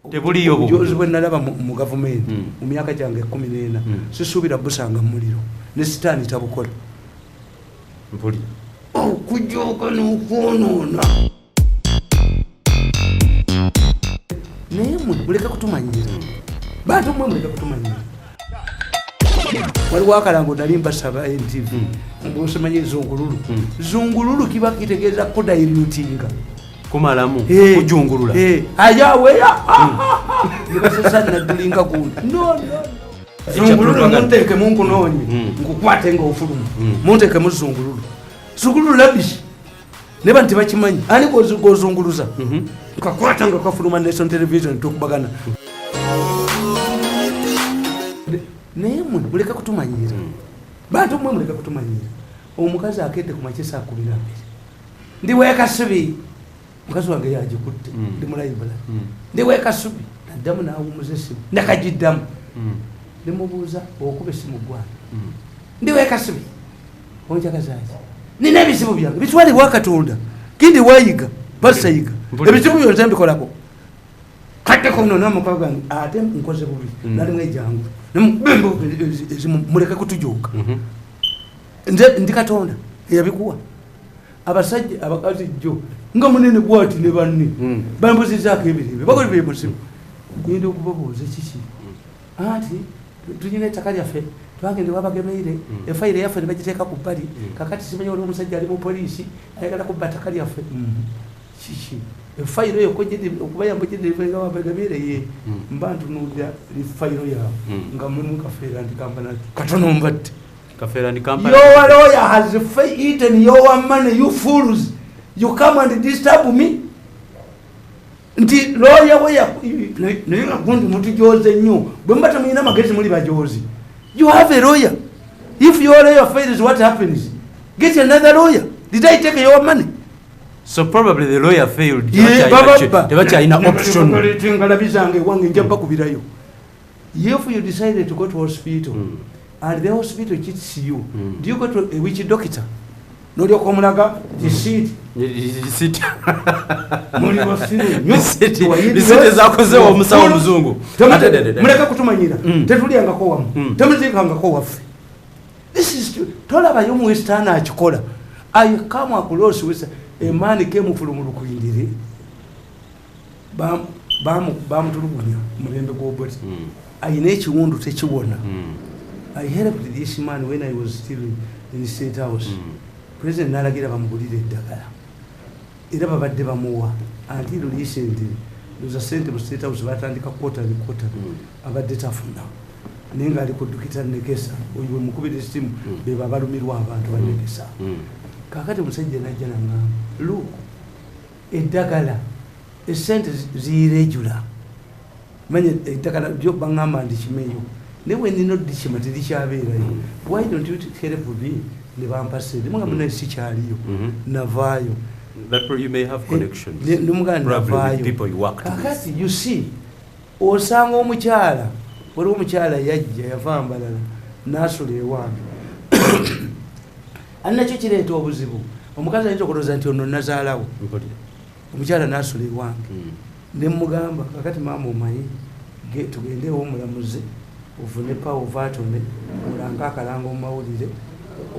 tebuliyo obujozi bwe nalaba mu gavumenti mu myaka gyange 14 sisuubira busanga muliro ne sitaani tabukola mpuli okujooka n'okwonoona naye muleka kutumanyira bantu mmwe muleka kutumanyira waliwo akalango nali mbasaba NTV mbusimanyi zungululu kiba kitegeeza kudailutinga kumalamu kujungulula ayaweya ndibasasa nadulinga gundi no zungululu munteke munkunoonye ngukwate nga ofuluma munteke muzungululu zungululu labishi neba ntibakimanyi ani gozunguluza kakwata nga kafuluma Nation Television tukubagana naye mwe muleka kutumanyira bantu mwe muleka kutumanyira omukazi akedde ku makisa akubira ndi wekasubi mukazi wange yagikutte ndi mulayibula ndi wekasubi naddamu naawumuza essimu nakagiddamu ndimubuuza okuba essimu gwange ndi wekasubi onjagazaaki nina ebizibu byange bitwalibwa Katonda kindi wayiga basayiga ebizibu byonse mbikolako katteko nno namukazi gange ate nkoze bubi nali mwejangu muleke kutujooka ndi Katonda eyabikuwa abasajja abakazi jjo nga munene bwati ne banne bambuzizaako ebirebe bakoli bemusimu genda okubabuuza kiki ati tulina ettaka lyaffe twagende wabagemeire efayire yaffe ne bagiteeka ku bbali kakati simanyi waliwo omusajja ali mu poliisi ayagala kubba ttaka lyaffe kiki efayiro eyo okubayamba gyendnga wabagemeire ye mba ntunuulira efayiro yaabwe nga mulimu kafeera ndi kampana katono mbatte your lawyer has eaten your money, you fools. You come and disturb me. Nti lawyer we nagundi mutu joze nnyo bwe mbata mulina magezi muli bajozi. You have a lawyer. If your lawyer fails, what happens? Get another lawyer. Did I take your money? So probably the lawyer failed. Tebakyalina option. Ngalabisange wange njaba kubirayo. If you decided to go to hospital and the hospital cheats you, do you go to a witch doctor? No, you come like the seat. Zakoze omusawo muzungu. Muleka kutumanyira. Tetulyanga ko wamu. Temuzikanga ko waffe. This is tolaba yo mu Western akikola. I come across with a man came from Lukuyindire. Bamutulugunya mulembe gw'oboti. Ayina ekiwundu tekiwona. I helped this man when I was still in the State House. President nalagira bamugulire eddagala. Era babadde bamuwa. Until recently, there was a center of State House batandika quarter. Abadde tafuna. Nenga ali kudukita nekesa. Oyo mukubira essimu beba balumirwa abantu banekesa. Kakati musajja najja nangamba, look, eddagala esente zirejula. Manye eddagala byo bangamba ndikimeyo. Newe nino dishima tidikyabeerayo. Why don't you help me? Ne bampasede munga muna sikyaliyo navaayo. That you may have connections. Probably with people you work with. Kakati you see, osanga omukyala waliwo omukyala yajja yava mbalala nasula ewange annakyo kireeta obuzibu. Omukazi ayinza okulooza nti ono nazaalawo. Omukyala nasula ewange ne mugamba kakati maama omanyi tugende ew'omulamuzi ofune pawo vatone olanga akalanga omumawulire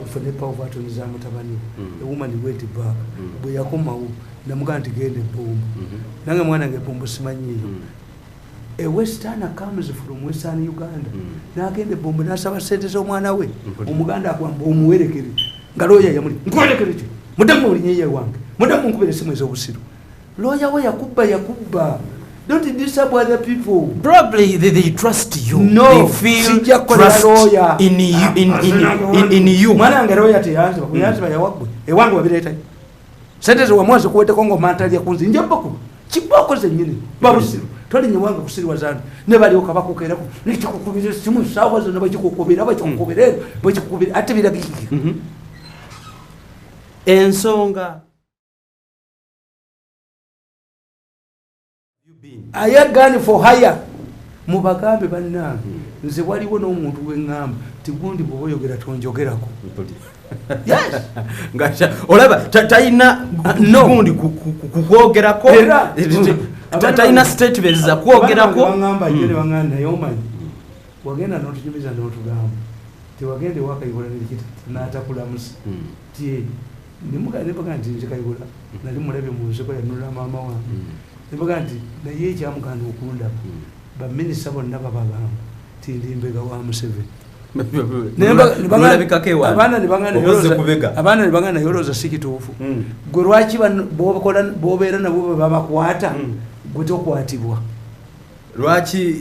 ofune pawo vatone za mutabani we. Woman went back. Bwe yakomawo namugamba nti genda ebombo. Nange mwana wange ebombo simanyiyo. A Westerner comes from Western Uganda. N'agenda ebombo n'asaba ssente z'omwana we. Omuganda akwamba omuwerekere nga looya yamuli nkuwerekere ki muddamu olinyeeye wange muddamu nkubira essimu ez'obusiru. Lawyer we yakubba. Don't disturb other people. Probably they trust you. No, they feel trust in you. Mwana wange lawyer teyanziba kuyanziba yawagwe ewange wabireetayo sente ze wamwazi okuweddeko ng'omantalya kunzi njabako kiboko zennyini babusiru tolinye wange kusiriwa zandi ne balyoka bakukeerako nekikukubira essimu saawa zonna bakikukubira bakikukubira ate biragikiki ensonga I had gone for hire. Mubagambe bannange nze waliwo n'omuntu wengamba tigundi bwoyogera tonjogerako. Yes. Ngacha olaba tayina gundi kukwogerako talina statement za kwogerako bangamba jene banganda yomanyi wagenda n'otunyumiza n'otugamba tewagende wakayibula n'ekita n'atakulamusa ti nimuga nti nze kayibula nali mulabye mu nseko yanulira maama wange nimuga nti naye ekyamuganda okundaba baminisita bonna babagamba ti ndi mbega wa Museveni abaana nebaganda yolooza si kituufu gwe lwaki bobeera nabo babakwata gwe tokwatibwa lwaki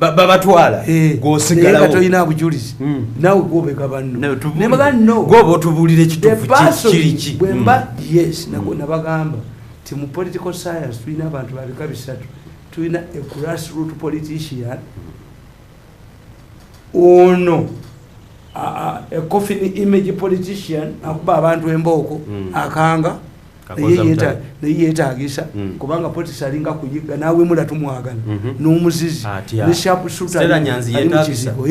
babatwala gosigalawo toyina bujulizi nawe gwobeka banno gwoba otubuulira ekituufu kiriki bwemba yes nabagamba ti mu political science tulina abantu babika bisatu tulina a grassroot politician ono a coffin image politician akuba abantu embooko akanga naye yeetaagisa kubanga politics alinga kuyiga naawe mula tumwagala n'omuzizi ne sharp shooter ali mu kizigo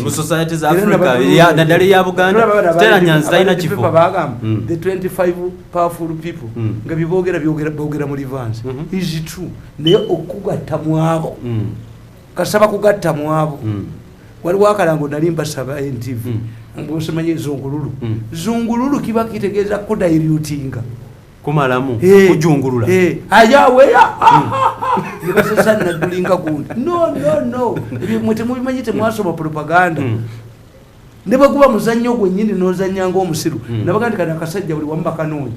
mu society za Africa naddala ya Buganda Stella Nyanzi talina kifo bagamba the 25 powerful people nga byogera mu Rivans is true naye okugatta mwabo kasaba kugatta mwabo waliwo akalango nali mbasaba NTV mbosomanye zungululu kiba kitegeeza kudairutinga kumalamu kujungulula ayaweya nibasasa nadulinga gundi no mwete mubimanyite mwasoma propaganda neba kuba muzannyo gwennyini nozanya ng'omusiru nabagandi kana akasajja buli wamu bakanoonya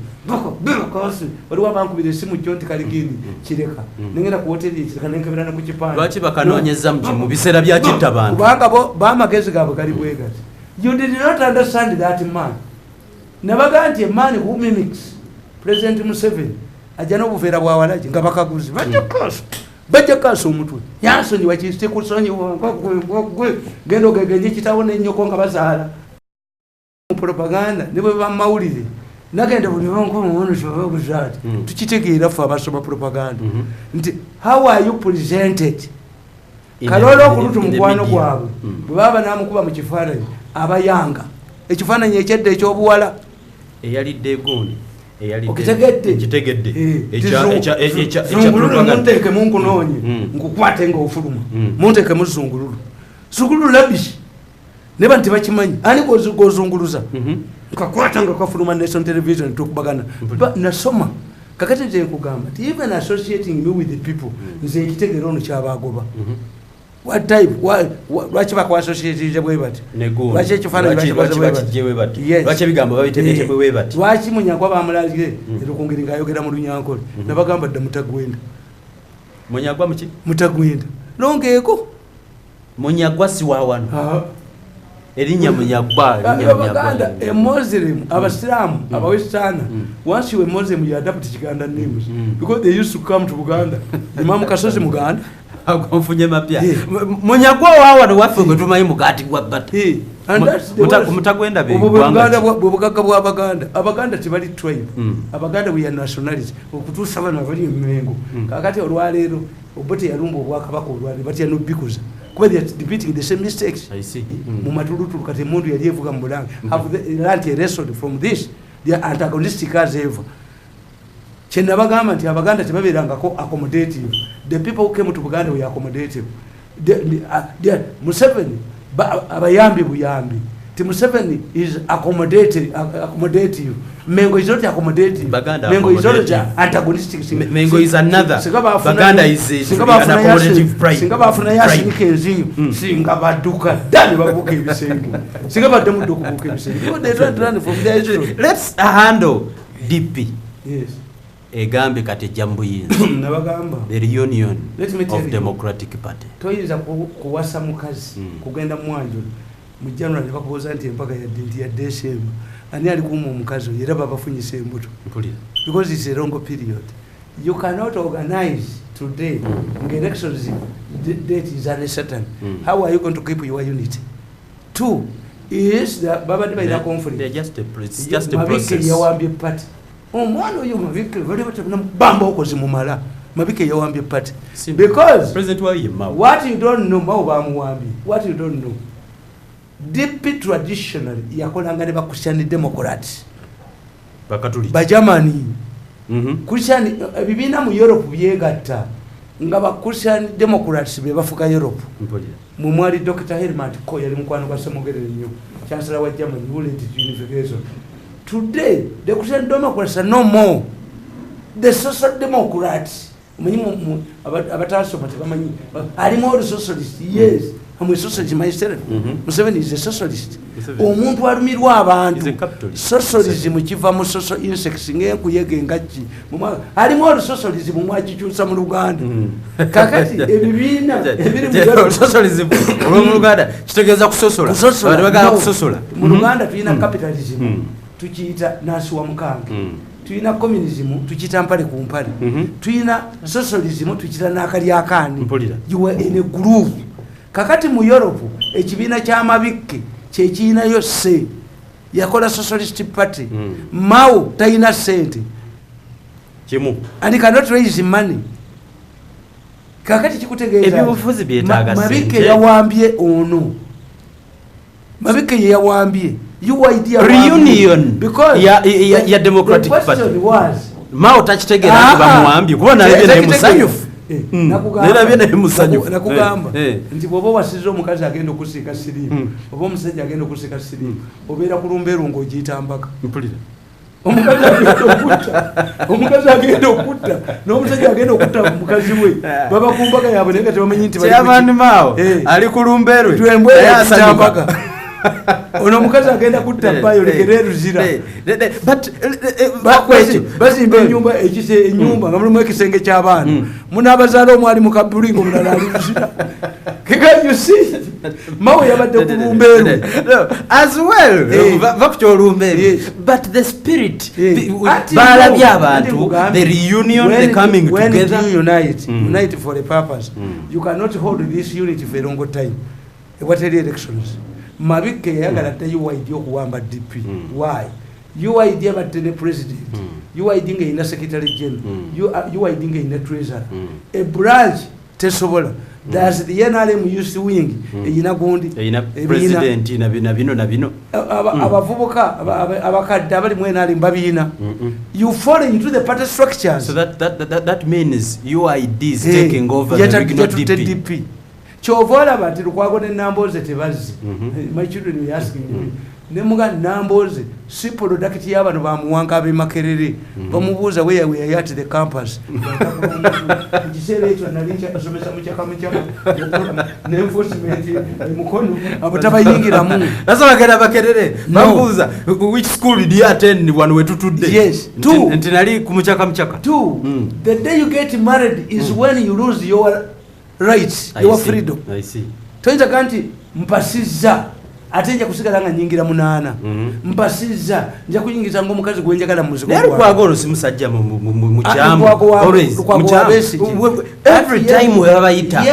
kasi waliwo abankubira essimu jjo nti kaligini kireka nengenda ku hoteri ekireka nenkebera ku kipande lwaki bakanoonyeza mu biseera bya kitta bantu kubanga bamagezi gaabwe gali bwegati. You did not understand that man. Nabaga nti a man who mimics President Museveni ajja n'obuveera bwa walagi nga bakaguzi bajja kaasa omutwe yansonyi wakiste kusonyi genda ogegenye kitabo n'ennyoko nga bazaala mu propaganda ne bwe bamawulire nagenda buli onkomuwonosobaguzaati tukitegeera ffe abasoma propaganda nti how are you presented kaloola okuluta omukwano gwabwe bwe baba n'amukuba mu kifaananyi abayanga ekifaananyi ekyedda ekyobuwala eyalidde egundi okitegedde munteeke munkunoonye nkukwate nga ofuluma munteeke muzungululu zungululu labishi neba nti bakimanyi ani gozunguluza nkakwata nga kafuluma national television tukubagana nasoma kakati nze nkugamba ti even associating me with the people nze ekitegeera ono kyabagoba what type lwaki bakwassociatinze bwe bati lwaki ekifaananyi lwaki ebigambo babitebyete bwe bati lwaki Munyagwa bamulagire erukungeri ngaayogera mu Lunyankole nabagamba dda Mutagwenda Munyagwa muki Mutagwenda longeeko Munyagwa si wa wano erinnya Munyagwa Abaganda a Muslim abasiramu abawestana once you a Muslim you adapt Chiganda names because they used to come to Buganda Imam Kasozi Muganda akonfunye mapya Munyagwa wawa no waffe gwe tumanyi mugati gwa bata Mutagwenda be Buganda bwobugagga bwa Abaganda tebali tribe Abaganda we are nationality okutuusa bano abali emengo kakati olwaleero obote yalumba obwakabaka olwaleero batya nobikuza kuba they are repeating the same mistakes mu matulutulu kati emundu yali evuga mu Bulange have learned a lesson from this they are antagonistic as ever kyenabagamba nti Abaganda tebabeerangako accommodative the people who came to Buganda were accommodative Museveni abayambi buyambi ti Museveni is accommodative Mengo is not accommodative Mengo is not antagonistic Mengo is another Baganda is an accommodative pride singa bafuna yasinika enzinyo singa baduka dani babuka ebisenge singa bademu dokubuka ebisenge they don't run from there. Let's handle DP yes egambe kati jambuyinza nabagamba the reunion of Democratic Party toyinza kuwasa mukazi kugenda mwanjo mu January bakubuza nti empaka ya December ani ali kumu omukazi era babafunyise embuto because it's a long period you cannot organize today the elections date is uncertain how are you going to keep your unity? Two is that baba diba ina conflict they're just a process yawambye party omwana oyo mabike bali batabuna bamba okozi mumala mabike yawambye party because president wa yema what you don't know mawo bamuwambye what you don't know DP traditionally yakolanga ne ba Christian Democrats bakatuli ba Germany Christian ebibiina mu Europe byegatta nga ba Christian Democrats be bafuka Europe mu mwali Dr. Helmut Kohl yali mukwano kwa Semogere nnyo Chancellor wa Germany Ulent Unification. Today the Christian Democrats are no more the Social Democrats. Mwenye abatasoma tebamanyi ali more socialist. Yes, I'm a socialist myself. Museveni is a socialist. Omuntu alumirwa abantu. Socialism kiva mu social insects ng'enkuyege engaki. Ali more socialism mwakikyusa mu Luganda. Kakati ebibiina ebiri mu socialism mu Luganda kitegeeza kusosola. Abantu bagala kusosola. Mu Luganda tulina capitalism tukiyita nasi wa mukange. Tuina communism tukita mpale ku mpale. Tuina socialism tukita nakali akani. You were in a group. Kakati mu Europe ekibiina ky'amabikke kyekiyina yo se yakola Socialist Party. Mao taina sente kimu and he cannot raise money. Kakati kikutegeeza ebibufuzi byetaaga sente. Mabikke yawambye ono. Mabikke yawambye you idea reunion because ya Democratic Party Mao takitegera kubamuambye kubona ebyo ne musanyufu nakugamba nti bwoba wasiza omukazi agenda okusika sirimu oba omusajja agenda okusika sirimu obeera ku lumbeeru ng'ogiyita mbaka omukazi agenda okutta n'omusajja agenda okutta mukazi we baba ku mbaga yaabwe naye nga tebamanyi nti Chairman Mao ali ku lumbeeru twembweyasambaka ono mukazi agenda kutta payo legere ruzira bazimba ennyumba enyumba nga mulimu ekisenge ky'abaana munaabazaala omwali mu kabulingo mulala ali ruzira you see Mao yabadde ku lumbeeru as well bakukyolumbeeru but the spirit balabye abantu the reunion the coming together unite for a purpose. You cannot hold this unity for a long time. What are the elections? Mabikke yagala ta UID okuwamba DP. Why? UID abatte ne president. UID nga ina secretary general. UID nga ina treasurer. A branch tesobola. There's the NRM used to wing. Ina gundi. Ina president ina bino na bino. Abavubuka abakadde abali mu NRM babina. You fall into the party structures. So that means UID is taking over the regional DP. Chovola bati Lukwago ne Namboze tebazi. My children were asking me. Nemuga Namboze si product y'abantu bamuwanka abe Makerere. Bamubuuza where we are at the campus. Gisere ekyo nalincha asomesa mu kyakamu ne enforcement mukono abatabayingira mu. Nasaba bagenda Makerere. Bamubuuza which school did you attend one way to today? Yes. Ntinali ku mukyaka. The day you get married is when you lose your rights, your freedom. I see. Toyinza kanti mpasizza ate nja kusigala nga nyingira munana. Mpasizza nja kuyingiza ng'omukazi gwe njagala mu muziko. Naye Lukwago si musajja mu kyambo. Always. Every time we bayita.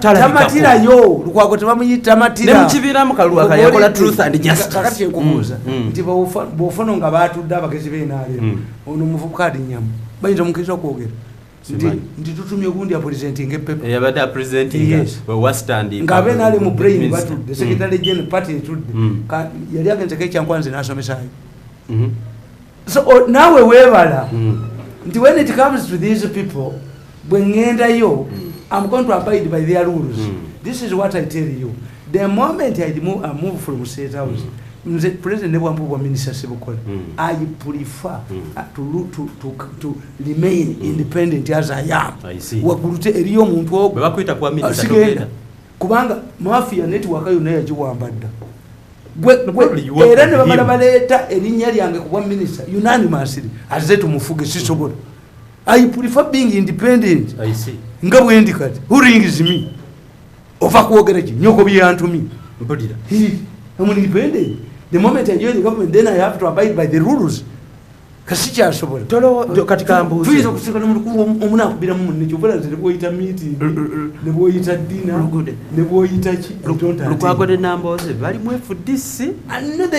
Tamatira yo. Lukwago tebamuyita tamatira. Ne mukibira mu Kalwa yakola truth and justice. Kakati nkubuuza nti bw'ofuna nga baatudde abagezi b'enaale ono muvubuka alinyamu bayinza omukkiriza okwogera. Ndi tutumye gundi ya presenting epepe. Yabada presenting was standing. Ngabe nali mu brain batu the secretary general party today. Yali agenze ke kyankwanze nasomesayo. So nawe webala. Nti when it comes to these people bwengenda yo I'm going to abide by their rules. This is what I tell you. The moment I move from State House the president nebwambu minister Sebukola I prefer to remain independent as I am. I see. Wakulute eriyo muntu ogwo bakwita kwa minister kubanga mafia network yo naye yajiwambadda era ne bamala baleeta erinnya lyange ku bwa minister unanimously azze tumufuge sisobola. I prefer being independent. I see. Nga bwendi kati who rings me ova kwogera ki nyoko byantumi mpulira I'm independent. The moment I join the government, then I have to abide by the rules. Kasicha asobola. Tolo katika mbuzi. Tuizo kusika n'omukulu omunakubira mu ne chobola zile boyita meeting. Ne boyita dinner. Ne boyita chi. Lukwago ne Namboze bali mu FDC.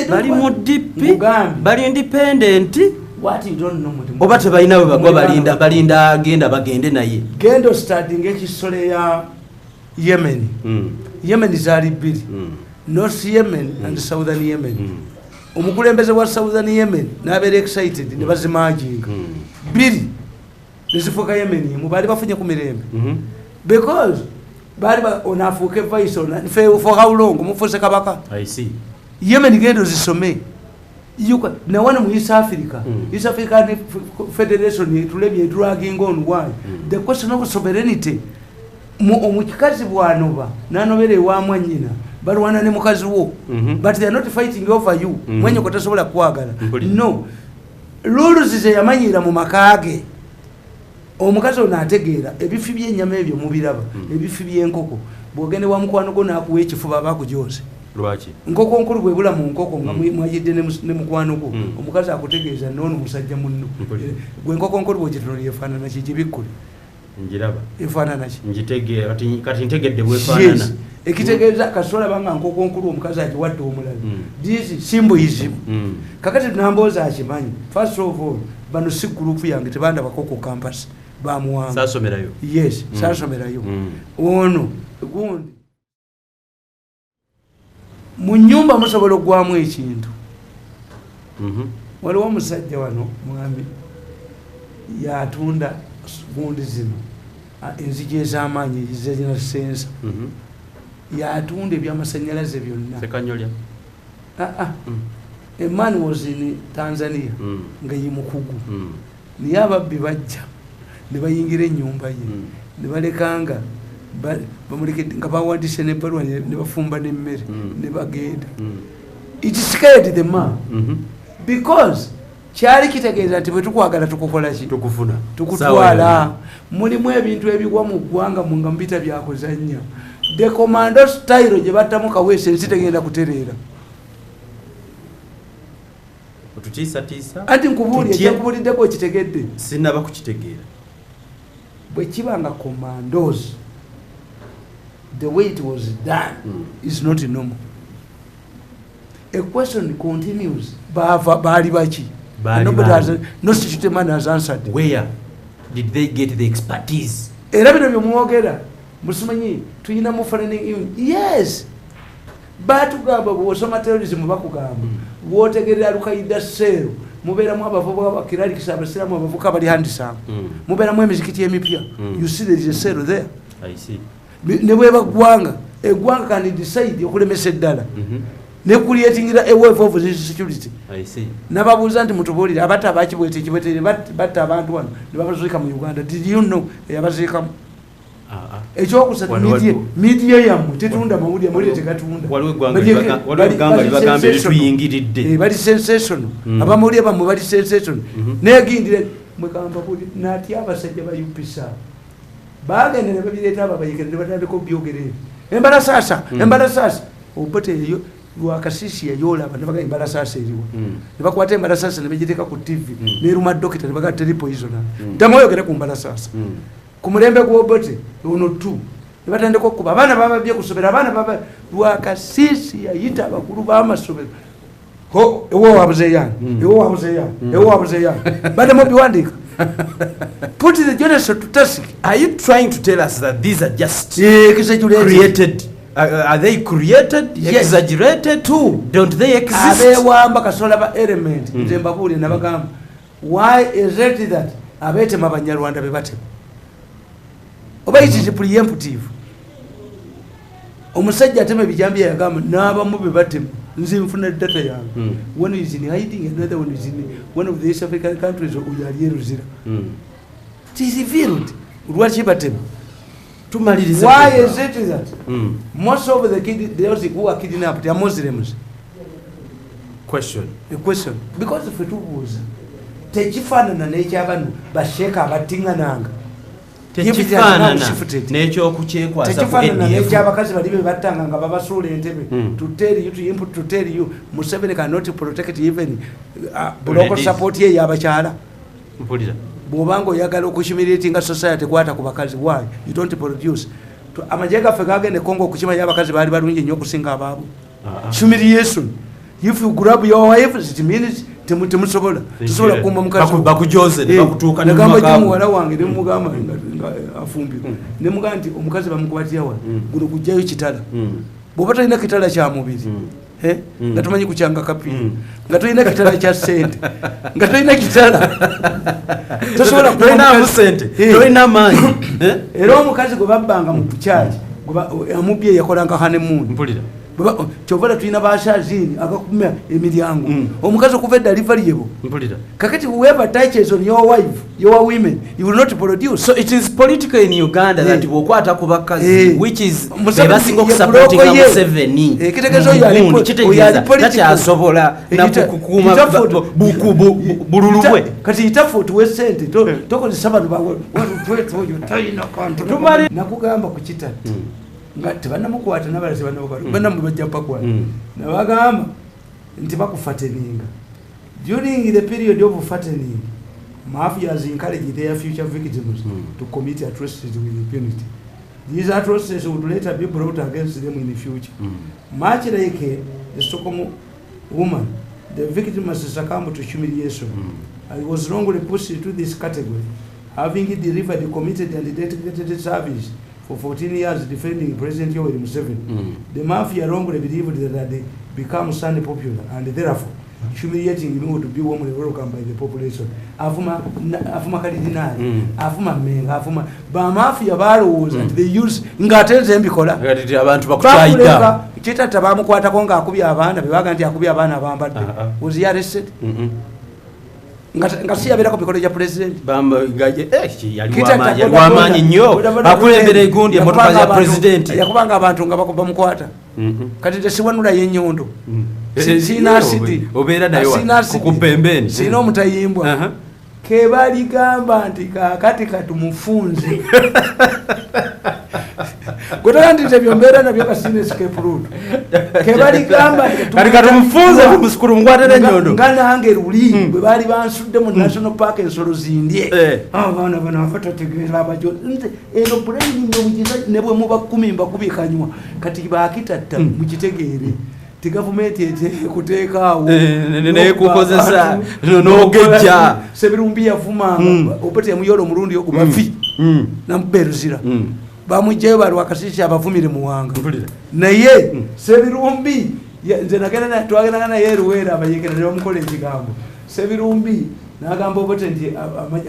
Bali mu DP. Bali independent. What you don't know muti. Oba tebalina we bagwa balinda agenda bagende naye. Gendo starting ekisole ya Yemen. Yemen zali bbiri. North Yemen and Southern Yemen. Omukulembeze wa Southern Yemen n'abeera excited ne bazimaging. biri nezifuuka Yemen mu baali bafunye ku mirembe because baali onaafuuka vice for how long mufuuse kabaka Yemen gendo zisome na wana mu East Africa East African Federation tulebye dragging on why the question of sovereignty omukikazi bwanoba nanobere wa mwanyina balwana ne mukazi wo but they are not fighting over you mwenye kotasobola kwagala no rules ze yamanyira mu makage omukazi onategeera ebifi byenyama ebyo mubiraba ebifi byenkoko bwogende wa mukwano go nakuwa ekifuba bakujoze lwaki nkoko nkulu bwebula mu nkoko nga mwajidde ne mukwano go omukazi akutegeeza nono musajja munno gwe nkoko nkulu bwogitolera efaanana kijibikkule njiraba efaanana ki njitegeera kati ntegedde bwefaanana ekitegeeza kasola banga nkoko nkulu omukazi akiwadde omulala this symbolism kakati tunambooza akimanyi first of all bano si group yange tebanda bakoko campus bamuwanga sasomerayo yes sasomerayo ono gundi mu nyumba musobola ogwamu ekintu waliwo omusajja wano mwami yatunda gundi zino enzigi ez'amaanyi ezirina sensa yatunda ebyamasanyalaze byonna sekanyolya a man was in Tanzania nga yimukugu naye ababbi bajja ne bayingira ennyumba ye ne balekanga bamulekedde nga bawandiise nebbaluwa ne bafumba n'emmere ne bagenda it scared the man because kyali kitegeeza nti bwe tukwagala tukukola ki tukufuna tukutwala mulimu ebintu ebigwa mu ggwanga mu nga mubita byakuzannya the commando style gye battamu kaweese nsitegenda kutereera otutiisatiisa anti nkubuulye ekyakubuuliddeko okitegedde sinaba kukitegeera bwe kiba nga commandos the way it was done is not normal. A question continues baali baki no statutory man has answered. Where did they get the expertise? Era bino byomwogera musimanyi tuyina mufanani yes batugamba bwosoma terrorism bakugamba bwotegerera Al-Qaeda sero mubeeramu abavubuka bakirarikisa abasiramu abavuka bali handisam mubeeramu emizikiti emipya you see there is a cell there. I see. Ne bweba gwanga eggwanga can decide okulemesa eddala ne creatingira a wave of security. I see. Nababuuza nti mutubuulire abatta abakibwete kibwete batta abantu wano ne babaziika mu Uganda. Did you know eyabaziikamu? Ekyokusatu media yammwe tetunda mawulire mawulire tegatunda. Waliwo eggwanga libagambye lituyingiridde. Bali sensational. Abamawulire bammwe bali sensational. Negindire mwekamba buli nati abasajja ba UPSA bagenda ne babireeta ababayekera ne batandika obyogerera embalasasa obote eyo lwakasisi yayoolaba ne bagamba embalasasa eriwo ne bakwata embalasasa ne bagiteeka ku TV neruma dokita ne bagamba teri poisonal tamoyogere ku mbalasasa ku mulembe gw'obote ono tu ne batandika okuba abaana bababye kusobera abaana baba lwakasisi yayita abakulu b'amasomero ewo wabuzeeyani bademu biwandiika. Put the journalist to task. Are you trying to tell us that these are just created? Are they created? Yes. Exaggerated too? Don't they exist? Abewamba kasola ba element nzembabuli nabagamba. Why is it that abete mabanyarwanda bebate? Oba it is preemptive. Omusajja ateme bijambi yagamba n'abamu bebate nze mfuna data yange. One is in hiding, another one is in one of the East African countries uyali ruzira. It is revealed. Lwaki batema? Tumalirize. Why is it that most of the kids those who are kidnapped are Muslims? Question. The question. Because of it was tekifaanana n'ekyabano basheeka abatingananga. Tekifaanana n'ekyokukyekwaza ku ADF. N'ekyabakazi bali be battanga nga babasuula entebe. To tell you, to input to tell you, Museveni cannot protect even local support ye y'abakyala. Mpulira. Bw'obanga oyagala okuhumiliatinga society kwata ku bakazi, why you don't produce? Amagye gaffe gagende Congo okukimanya abakazi baali balungi nnyo okusinga abaabo. Humiliation. If you grab your wife, it means temusobola tusobola kumba mukazi bakujoze ne bakutuuka ne mugamba muwala wange ne mugamba afumbirwa ne mugamba nti omukazi bamukwatira wa guno kujjayo kitala bw'oba talina kitala kya mubiri nga tumanyi kukyanga kapiira nga tolina kitala kya ssente nga tolina kitala tosobola tolina maanyi era omukazi gwe babbanga mu kukyaki amubye yakolanga hanemuuni kyovala tulina bashazini akakuma emiryango omukazi okuva edda livalyebo kakati whoever touches on your wife your women you will not produce. So it is political in Uganda that bwokwata ku bakazi which is bebasinga okusupporting Museveni kitegezo yali takyasobola nakukuma bululubwe kati itafu tuwe sente tokozesa bantu bawe oyo talina kantu nakugamba ku kitatu nga tebanamukwata n'abalasi bana mubajja pakwata nabagamba nti bakufateninga during the period of fattening mafias encourage their future victims to commit atrocities with impunity. These atrocities would later be brought against them in the future. Much like the Stockholm woman, the victim must succumb to humiliation. I was wrongly pushed into this category, having delivered, committed and dedicated service for 14 years defending President Yoweri Museveni. The mafia wrongly believed that they become suddenly popular and therefore humiliating in order to be warmly welcomed by the population. Afuma Kalidinari, Afuma Menga, Afuma Bamafia Barrows, and they use Ngatel and Bicola. Chita Tabamu Quataconga, Kubia Havana, Bivaganti Akubia Havana, Bamba. Was he arrested? Ngasia bera kupikoleja president bamba gaje yalwamanyi nnyo akulembere gundi emotoka za president yakubanga abantu nga bakuba mukwata kati tesiwanula yenyondo sina asidi obera nayo kukupembeni sina omutayimbwa kebali gamba nti kakati katumufunze kutaka ndite byombera nabyo kasine escape route kebali gamba kati katumufunze musikuru mkwatene nyondo ngana hange ruli bwe bali bansudde mu national park ensolo zindye abana bana afata tegera abajo eno brain ndo mukiza nebwe muba 10 mbakubikanywa kati bakitatta mukitegeere ti government ete kuteeka awo ne kukozesa n'ogejja Sebirumbi yavumanga opete muyolo murundi okubafi namberuzira bamujjayo balwa kasisi abavumire muwanga naye Sebirumbi nze nagenda twagenda naye Ruwera abayekera ne bamukola ekigambo Sebirumbi n'agamba opete nti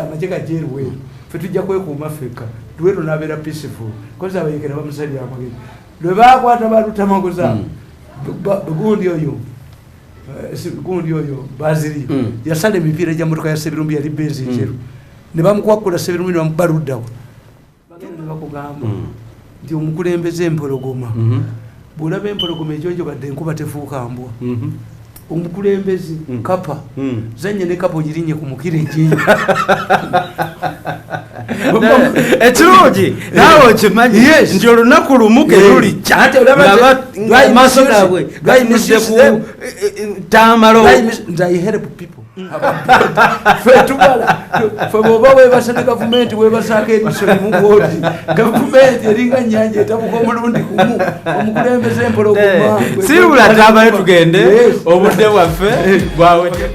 amajega Ruwera fe tujja kwekuuma feka Ruwera n'abeera peaceful koza abayekera bamusalira amagezi lwe bakwata balutamaguza gundi oyo baziri yasala emipiira gya motoka ya Sebirumbi yali benzi njeru ne bamukwakula Sebirumbi ne bamubaluddawo bagenda ne bakugamba nti omukulembeze empologoma bw'olaba empologoma ekyojo badde enkuba tefuuka mbwa omukulembeze kapa zanye ne kapa ogirinye ku mukira ekiyo ekirungi naawe okimanyi nti olunaku lumu ge luli maaso gaabwe gayimudde ku tamalo fe bwoba webasa ne gavumenti webasaako emisoni mugoti gavumenti eringa nyanja etabuka omulundi gumu omukulembeze empologoma sirula tamale tugende obudde bwaffe bwawedde